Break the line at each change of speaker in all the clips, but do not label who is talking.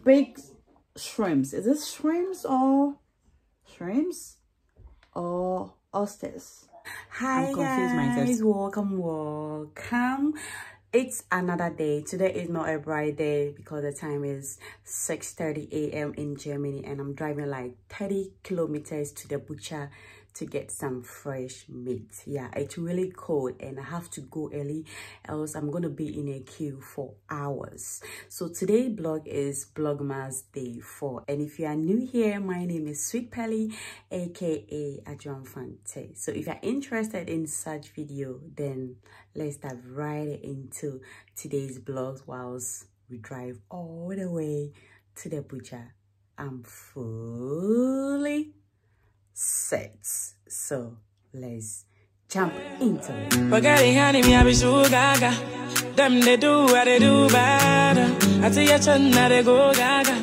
big shrimps. Is this shrimps or oysters? Hi guys, welcome. It's another day. Today is not a bright day because the time is 6:30 a.m. in Germany and I'm driving like 30 kilometers to the butcher to get some fresh meat. Yeah, it's really cold and I have to go early, else I'm gonna be in a queue for hours. So today's vlog is Vlogmas day 4, and if you are new here, my name is Sweet Pelly, aka Adrian Fante. So if you're interested in such video, then let's dive right into today's vlogs whilst we drive all the way to the butcher. I'm fully set, so let's jump into it.
Forgetting honey, me I be so gaga. Them they do what they do bad. I tell you something, now they go gaga.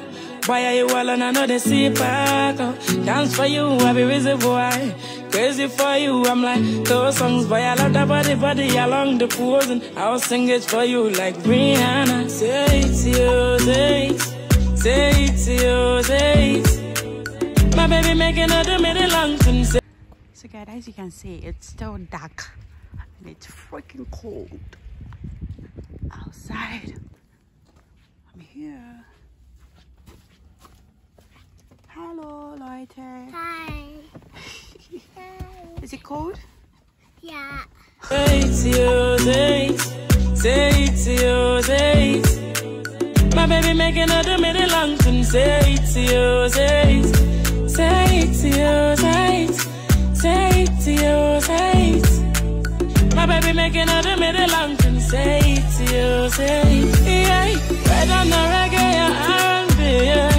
Why are you all and I know they see back? Dance for you, I be busy boy. Crazy for you, I'm like those songs, boy. I love that body along the pools, and I'll sing it for you like Rihanna. Say it to you, say it to you, say it. My baby making her do me the long thing. So
guys, as you can see, it's still dark and it's freaking cold outside. I'm here. Hello, Leute.
Hi.
Is it cold?
Yeah.
say it to you, say it to you, say it. My baby making her do me the long thing. Say it to you, say it. Say it to you, say it. Say it to you, say it. My baby making her do me the long thing. Say it to you, say it. Yeah, right on the reggae and R&B, yeah.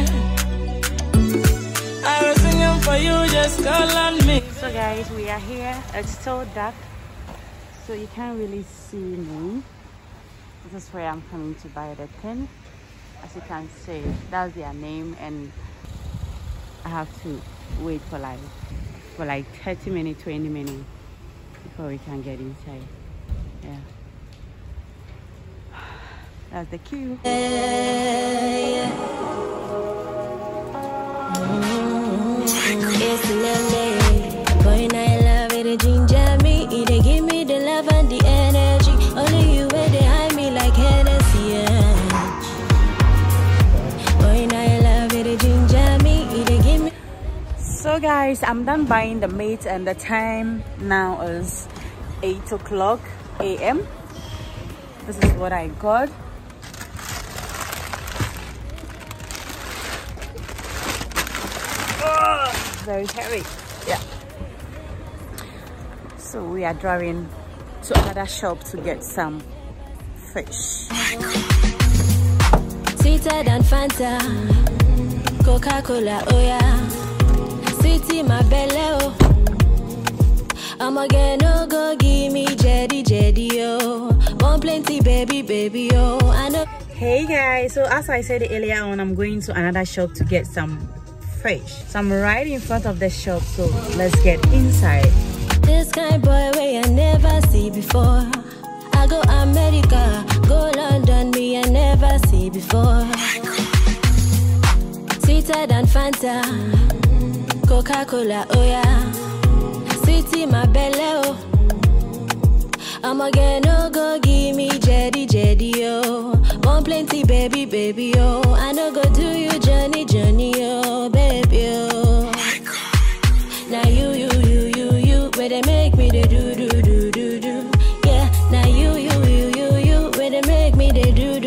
I was singing for you, just call on me.
So guys, we are here. It's still dark, so you can't really see me. This is where I'm coming to buy the tin. As you can see, that's their name, and I have to wait for like 30 minutes, 20 minutes before we can get inside. Yeah, that's the queue.
It's Monday. Boy, I love it, it ginger me. It give me the love and the energy. Only you where they hide me like Hennessy. Yeah. Boy, I love it, it ginger me. It give me.
So guys, I'm done buying the meat and the time now is 8 o'clock a.m. This is what I got. Oh, very heavy. Yeah. So we are driving to another shop to get some fish.
Sweeter than Fanta, Coca-Cola, oh yeah. City my belly, oh. I'm again, no go give me jetty, oh. Want plenty, baby, oh. I know.
Hey guys, so as I said earlier on, I'm going to another shop to get some fish. So I'm right in front of the shop, so let's get inside.
This kind boy way I never see before. I go America, go London, me I never see before. Sweeter than Fanta, Coca-Cola, oh yeah. City my belly, oh. I'm again, no go give me jetty, oh. Want plenty, baby, oh. I no go do you journey, oh, baby, oh. Now you, where they make me the do. Yeah, now you, where they make me the do.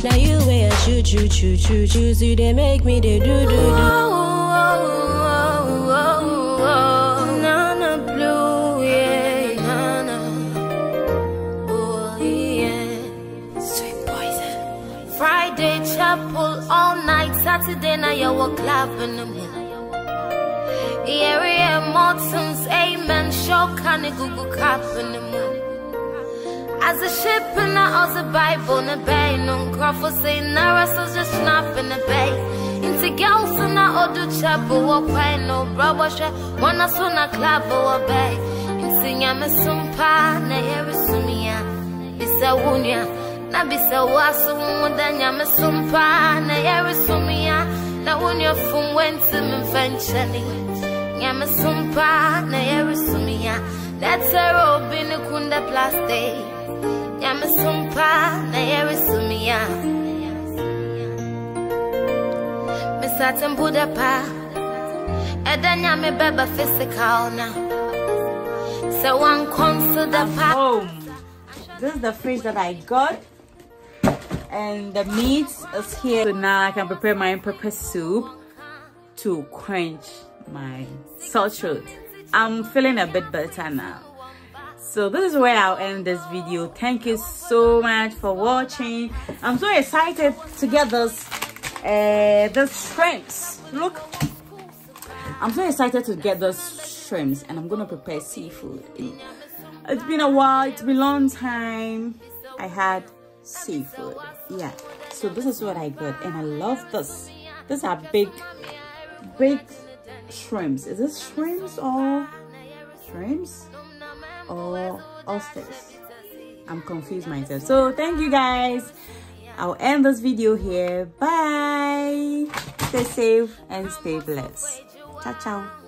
Now you where I choose you, they make me the do. Nana blue, yeah, nana. Oh yeah, sweet poison.
Friday chapel all night. Saturday night you walk club in the moon. Area Morton's amen. Show can Google cap in the moon. As a ship in the Bible in the bay. No crawford say Nara so just snap in the bay. Into girls in the Odu chapel or pine no brother share. One as soon a club or bay. Into Yamasumpa, Nayerisumia. Bisa Wunya. Nabisa wasu mudanya Yamasumpa, na wonya fun went to me venchani nyama sumpa na yerisumia that's a robin kunda plastic nyama sumpa na yerisumia me satin buda pa edanya me beba physical now so one consider pa
home. This is the fish that I got, and the meat is here. So now I can prepare my pepper soup to quench my sore throat. I'm feeling a bit better now. So this is where I'll end this video. Thank you so much for watching. I'm so excited to get this shrimps. Look, I'm so excited to get those shrimps, and I'm gonna prepare seafood. It's been a while, it's been a long time I had seafood. Yeah, so this is what I got, and I love this. These are big shrimps. Is this shrimps or oysters? I'm confused myself. So thank you guys. I'll end this video here. Bye. Stay safe and stay blessed. Ciao ciao.